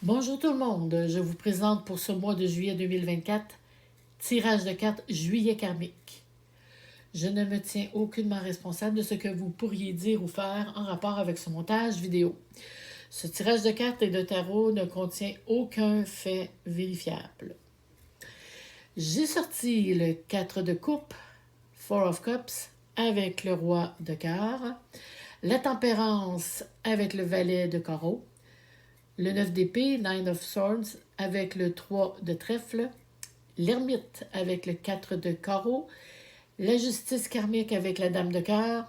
Bonjour tout le monde, je vous présente pour ce mois de juillet 2024, tirage de cartes juillet karmique. Je ne me tiens aucunement responsable de ce que vous pourriez dire ou faire en rapport avec ce montage vidéo. Ce tirage de cartes et de tarot ne contient aucun fait vérifiable. J'ai sorti le 4 de coupe, Four of Cups, avec le roi de cœur, la tempérance avec le valet de carreau, le 9 d'épée, Nine of Swords, avec le 3 de trèfle, l'ermite avec le 4 de carreau, la justice karmique avec la dame de cœur,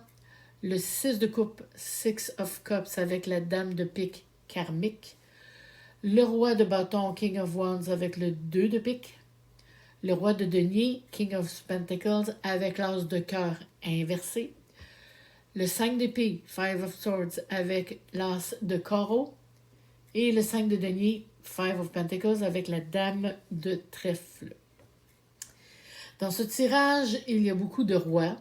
le 6 de coupe, Six of Cups avec la dame de pique karmique, le roi de bâton, King of Wands avec le 2 de pique, le roi de denier, King of Pentacles avec l'as de cœur inversé, le 5 d'épée, Five of Swords avec l'as de carreau, et le 5 de denier, Five of Pentacles, avec la dame de trèfle. Dans ce tirage, il y a beaucoup de rois,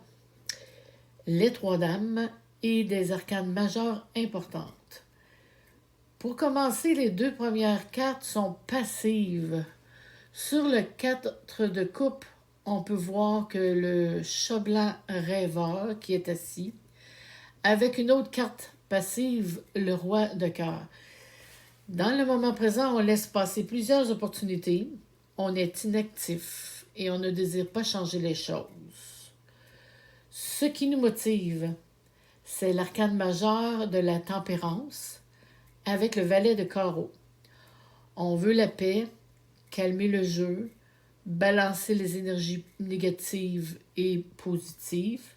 les 3 dames et des arcanes majeures importantes. Pour commencer, les 2 premières cartes sont passives. Sur le 4 de coupe, on peut voir que le chat blanc rêveur qui est assis, avec une autre carte passive, le roi de cœur. Dans le moment présent, on laisse passer plusieurs opportunités, on est inactif et on ne désire pas changer les choses. Ce qui nous motive, c'est l'arcane majeur de la tempérance avec le valet de carreau. On veut la paix, calmer le jeu, balancer les énergies négatives et positives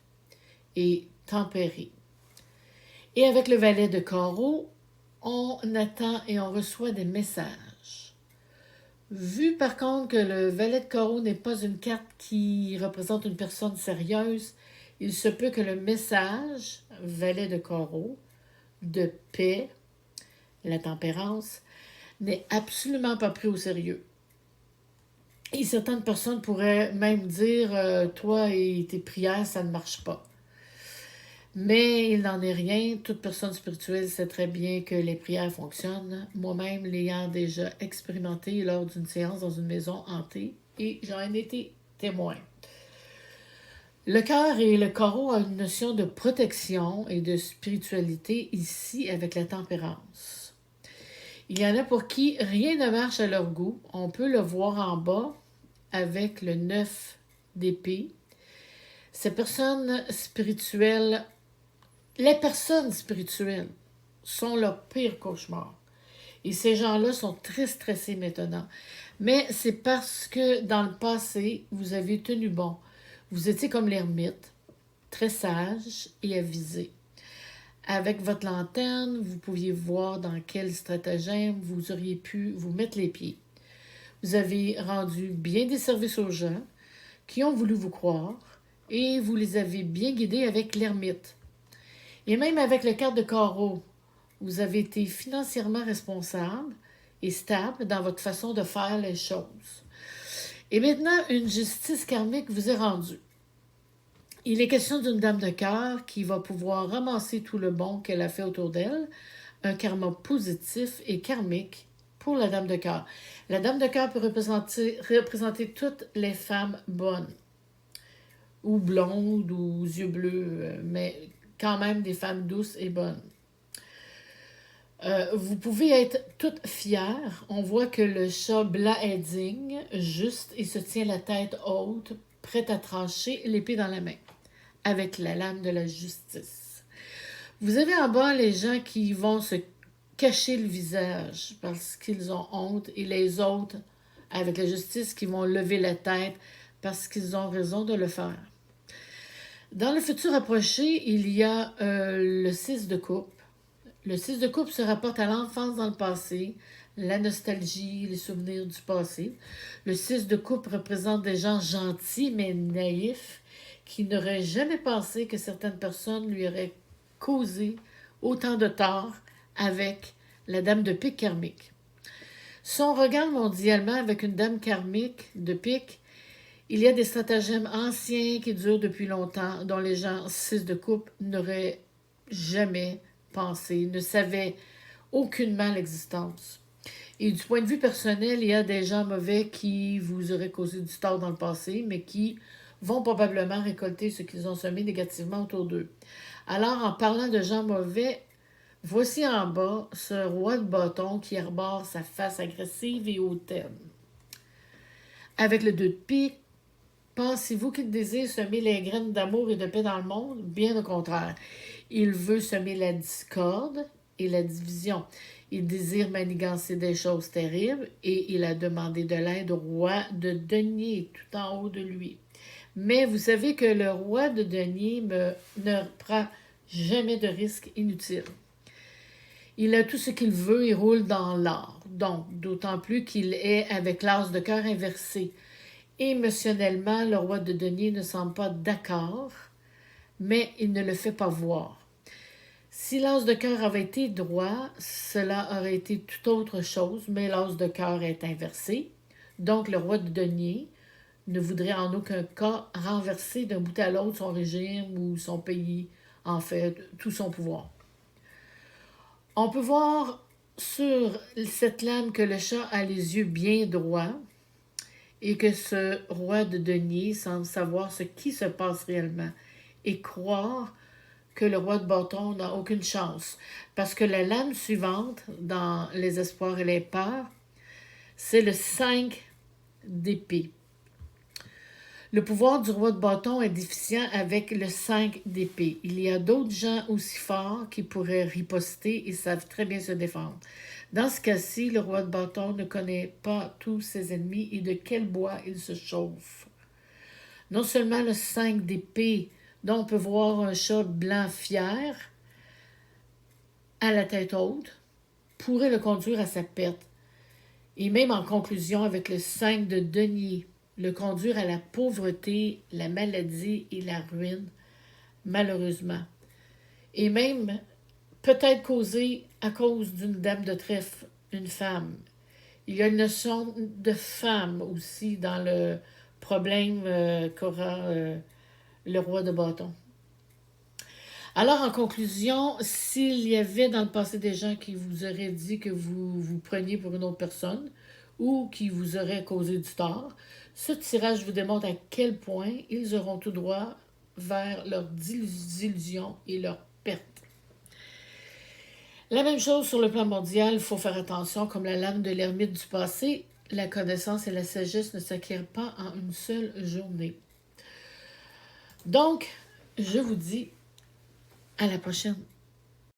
et tempérer. Et avec le valet de carreau, on attend et on reçoit des messages. Vu par contre que le valet de carreau n'est pas une carte qui représente une personne sérieuse, il se peut que le message, valet de carreau, de paix, la tempérance, n'est absolument pas pris au sérieux. Et certaines personnes pourraient même dire toi et tes prières, ça ne marche pas. Mais il n'en est rien. Toute personne spirituelle sait très bien que les prières fonctionnent. Moi-même, l'ayant déjà expérimenté lors d'une séance dans une maison hantée, et j'en ai été témoin. Le cœur et le carreau ont une notion de protection et de spiritualité ici avec la tempérance. Il y en a pour qui rien ne marche à leur goût. On peut le voir en bas avec le 9 d'épée. Ces personnes spirituelles, les personnes spirituelles sont leur pire cauchemar. Et ces gens-là sont très stressés maintenant. Mais c'est parce que dans le passé, vous avez tenu bon. Vous étiez comme l'ermite, très sage et avisé. Avec votre lanterne, vous pouviez voir dans quel stratagème vous auriez pu vous mettre les pieds. Vous avez rendu bien des services aux gens qui ont voulu vous croire et vous les avez bien guidés avec l'ermite. Et même avec le 4 de carreau, vous avez été financièrement responsable et stable dans votre façon de faire les choses. Et maintenant, une justice karmique vous est rendue. Il est question d'une dame de cœur qui va pouvoir ramasser tout le bon qu'elle a fait autour d'elle, un karma positif et karmique pour la dame de cœur. La dame de cœur peut représenter toutes les femmes bonnes, ou blondes, ou aux yeux bleus, mais quand même des femmes douces et bonnes. Vous pouvez être toute fière. On voit que le chat blanc est digne, juste et se tient la tête haute, prêt à trancher, l'épée dans la main, avec la lame de la justice. Vous avez en bas les gens qui vont se cacher le visage parce qu'ils ont honte et les autres, avec la justice, qui vont lever la tête parce qu'ils ont raison de le faire. Dans le futur approché, il y a le 6 de coupe. Le 6 de coupe se rapporte à l'enfance dans le passé, la nostalgie, les souvenirs du passé. Le 6 de coupe représente des gens gentils mais naïfs qui n'auraient jamais pensé que certaines personnes lui auraient causé autant de tort avec la dame de pique karmique. Si on regarde mondialement avec une dame karmique de pique, il y a des stratagèmes anciens qui durent depuis longtemps, dont les gens 6 de coupe n'auraient jamais pensé, ne savaient aucunement l'existence. Et du point de vue personnel, il y a des gens mauvais qui vous auraient causé du tort dans le passé, mais qui vont probablement récolter ce qu'ils ont semé négativement autour d'eux. Alors, en parlant de gens mauvais, voici en bas ce roi de bâton qui arbore sa face agressive et hautaine. Avec le 2 de pique, pensez-vous qu'il désire semer les graines d'amour et de paix dans le monde? Bien au contraire. Il veut semer la discorde et la division. Il désire manigancer des choses terribles et il a demandé de l'aide au roi de denier tout en haut de lui. Mais vous savez que le roi de denier ne prend jamais de risques inutiles. Il a tout ce qu'il veut et roule dans l'or. Donc, d'autant plus qu'il est avec l'as de cœur inversé. Émotionnellement, le roi de denier ne semble pas d'accord, mais il ne le fait pas voir. Si l'as de cœur avait été droit, cela aurait été tout autre chose, mais l'as de cœur est inversé. Donc, le roi de denier ne voudrait en aucun cas renverser d'un bout à l'autre son régime ou son pays, en fait, tout son pouvoir. On peut voir sur cette lame que le chat a les yeux bien droits et que ce roi de denier semble savoir ce qui se passe réellement et croire que le roi de bâton n'a aucune chance. Parce que la lame suivante, dans les espoirs et les peurs, c'est le 5 d'épée. Le pouvoir du roi de bâton est déficient avec le 5 d'épée. Il y a d'autres gens aussi forts qui pourraient riposter et savent très bien se défendre. Dans ce cas-ci, le roi de bâton ne connaît pas tous ses ennemis et de quel bois il se chauffe. Non seulement le 5 d'épée, dont on peut voir un chat blanc fier, à la tête haute, pourrait le conduire à sa perte. Et même en conclusion avec le 5 de denier, le conduire à la pauvreté, la maladie et la ruine, malheureusement. Et même peut-être causé à cause d'une dame de trèfle, une femme. Il y a une notion de femme aussi dans le problème qu'aura le roi de bâton. Alors, en conclusion, s'il y avait dans le passé des gens qui vous auraient dit que vous vous preniez pour une autre personne ou qui vous auraient causé du tort, ce tirage vous démontre à quel point ils auront tout droit vers leur désillusion et leur perte. La même chose sur le plan mondial, il faut faire attention, comme la lame de l'ermite du passé, la connaissance et la sagesse ne s'acquièrent pas en une seule journée. Donc, je vous dis à la prochaine.